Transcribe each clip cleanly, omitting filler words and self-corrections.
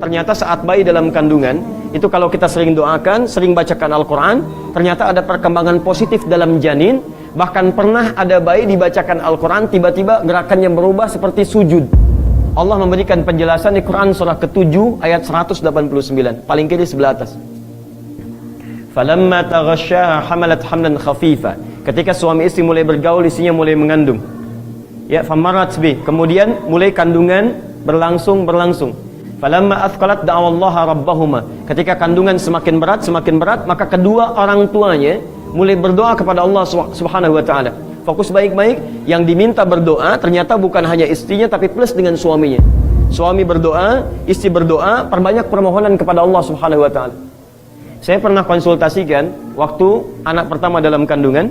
ternyata saat bayi dalam kandungan, itu kalau kita sering doakan, sering bacakan Al-Quran, ternyata ada perkembangan positif dalam janin. Bahkan pernah ada bayi dibacakan Al-Quran, tiba-tiba gerakannya berubah seperti sujud. Allah memberikan penjelasan di Quran surah ke-7 ayat 189, paling kiri sebelah atas. Falamma taghasyaha hamalat hamlan khafifa. Ketika suami istri mulai bergaul, istrinya mulai mengandung. Ya, famarat bi. Kemudian mulai kandungan berlangsung. Falamma athqalat da'awallaha rabbahuma. Ketika kandungan semakin berat, maka kedua orang tuanya mulai berdoa kepada Allah Subhanahu wa taala. Fokus baik-baik, yang diminta berdoa ternyata bukan hanya istrinya tapi plus dengan suaminya. Suami berdoa, istri berdoa, perbanyak permohonan kepada Allah Subhanahu wa taala. Saya pernah konsultasikan waktu anak pertama dalam kandungan,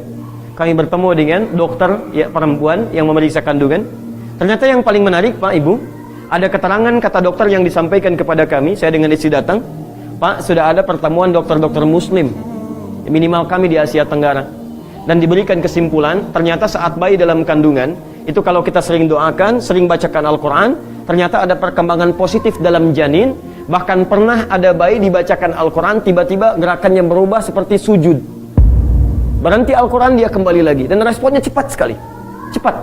kami bertemu dengan dokter ya perempuan yang memeriksa kandungan. Ternyata yang paling menarik, Pak Ibu, ada keterangan kata dokter yang disampaikan kepada kami. Saya dengan istri datang, Pak, sudah ada pertemuan dokter-dokter muslim, minimal kami di Asia Tenggara, dan diberikan kesimpulan ternyata saat bayi dalam kandungan itu kalau kita sering doakan, sering bacakan Al-Quran, ternyata ada perkembangan positif dalam janin. Bahkan pernah ada bayi dibacakan Al-Quran, tiba-tiba gerakannya berubah seperti sujud. Berhenti Al-Quran, dia kembali lagi, dan responnya cepat sekali, cepat.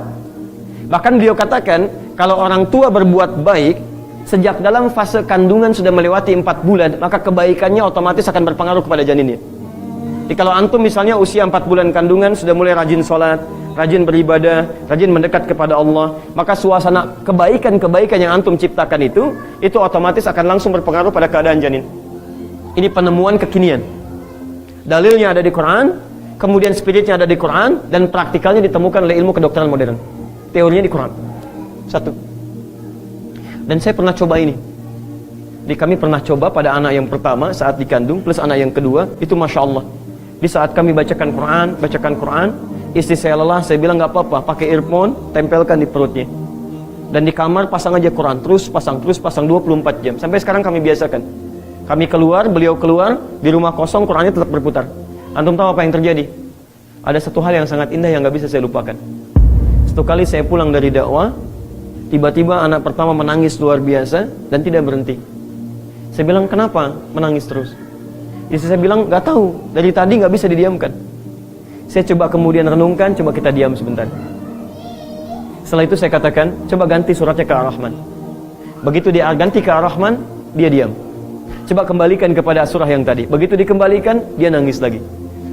Bahkan beliau katakan kalau orang tua berbuat baik sejak dalam fase kandungan sudah melewati 4 bulan, maka kebaikannya otomatis akan berpengaruh kepada janinnya. Jadi kalau antum misalnya usia 4 bulan kandungan sudah mulai rajin sholat, rajin beribadah, rajin mendekat kepada Allah, maka suasana kebaikan-kebaikan yang antum ciptakan itu otomatis akan langsung berpengaruh pada keadaan janin. Ini penemuan kekinian. Dalilnya ada di Quran, kemudian spiritnya ada di Quran, dan praktikalnya ditemukan oleh ilmu kedokteran modern. Teorinya di Quran. Satu. Dan saya pernah coba ini. Jadi kami pernah coba pada anak yang pertama saat dikandung plus anak yang kedua, itu Masya Allah. Di saat kami bacakan Quran, istri saya lelah, saya bilang nggak apa-apa, pakai earphone, tempelkan di perutnya. Dan di kamar pasang aja Quran, terus pasang 24 jam. Sampai sekarang kami biasakan. Kami keluar, beliau keluar, di rumah kosong Qurannya tetap berputar. Antum tahu apa yang terjadi? Ada satu hal yang sangat indah yang nggak bisa saya lupakan. Satu kali saya pulang dari dakwah, tiba-tiba anak pertama menangis luar biasa dan tidak berhenti. Saya bilang, kenapa menangis terus? Istri saya bilang, nggak tahu, dari tadi nggak bisa didiamkan. Saya coba kemudian renungkan, coba kita diam sebentar. Setelah itu saya katakan, coba ganti suratnya ke Ar-Rahman. Begitu dia ganti ke Ar-Rahman, dia diam. Coba kembalikan kepada surah yang tadi. Begitu dikembalikan, dia nangis lagi.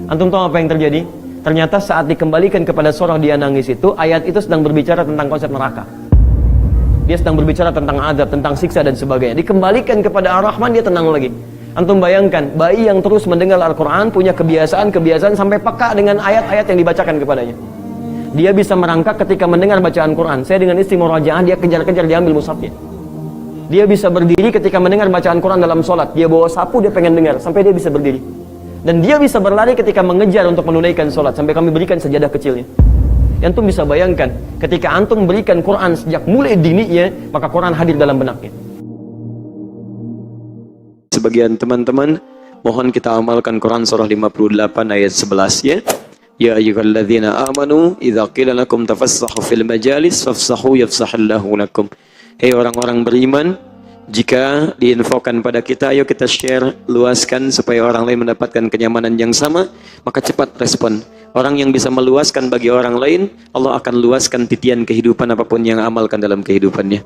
Antum tahu apa yang terjadi? Ternyata saat dikembalikan kepada surah dia nangis itu, ayat itu sedang berbicara tentang konsep neraka. Dia sedang berbicara tentang azab, tentang siksa dan sebagainya. Dikembalikan kepada Ar-Rahman, dia tenang lagi. Antum bayangkan, bayi yang terus mendengar Al-Quran punya kebiasaan sampai peka dengan ayat-ayat yang dibacakan kepadanya. Dia bisa merangkak ketika mendengar bacaan Quran. Saya dengan istri murajaah, dia kejar-kejar, dia ambil mushafnya. Dia bisa berdiri ketika mendengar bacaan Quran dalam sholat. Dia bawa sapu, dia pengen dengar, sampai dia bisa berdiri. Dan dia bisa berlari ketika mengejar untuk menunaikan sholat, sampai kami berikan sajadah kecilnya. Antum bisa bayangkan, ketika antum berikan Quran sejak mulai dininya, maka Quran hadir dalam benaknya. Sebagian teman-teman, mohon kita amalkan Quran surah 58 ayat 11 ya. Ya ayyuhalladzina amanu idza qila lakum tafassahu fil majalis fafsahu yafsahillahu lakum. Hei orang-orang beriman, jika diinfokan pada kita, ayo kita share, luaskan supaya orang lain mendapatkan kenyamanan yang sama, maka cepat respon. Orang yang bisa meluaskan bagi orang lain, Allah akan luaskan titian kehidupan apapun yang amalkan dalam kehidupannya.